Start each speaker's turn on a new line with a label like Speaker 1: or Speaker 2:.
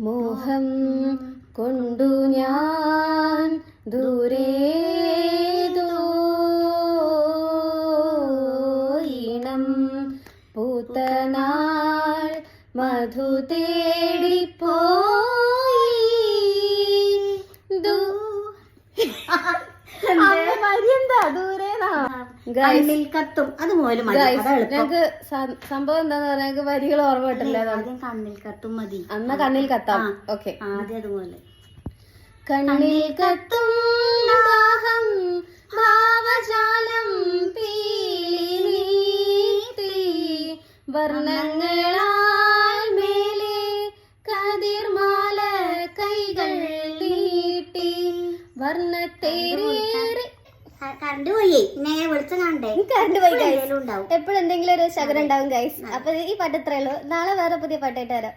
Speaker 1: മോഹം കൊണ്ടു ഞാൻ ദൂരേതോ ഈണം പൂത്തനാൾ മധു തേടിപ്പോയി എന്താ ദൂരേന്നാ
Speaker 2: കണ്ണിൽ കത്തും അതുപോലെ
Speaker 1: ഞങ്ങക്ക് സംഭവം എന്താന്ന് പറഞ്ഞാൽ ഞങ്ങക്ക് വരികൾ ഓർമ്മ കിട്ടില്ല.
Speaker 2: കണ്ണിൽ കത്തും മതി.
Speaker 1: അന്ന് കണ്ണിൽ കത്താം. ഓക്കെ,
Speaker 2: ആദ്യം അതുപോലെ.
Speaker 1: കണ്ണിൽ കത്തും ദാഹം ഭാവജാലം പീലി നീട്ടി വർണ്ണങ്ങളാൽ മേലെ കതിർമാല കൈകൾ നീട്ടി വർണ്ണത്തേരേറി
Speaker 2: കറണ്ട് പോയി. വെളിച്ചം കണ്ടേ
Speaker 1: കറണ്ട് പോയി ഗൈസ്. എപ്പോഴും എന്തെങ്കിലും ഒരു ശകരം ഉണ്ടാവും ഗൈസ്. അപ്പൊ ഈ പാട്ട് ഇത്രയേ ഉള്ളൂ. നാളെ വേറെ പുതിയ പാട്ടായിട്ട് വരാം.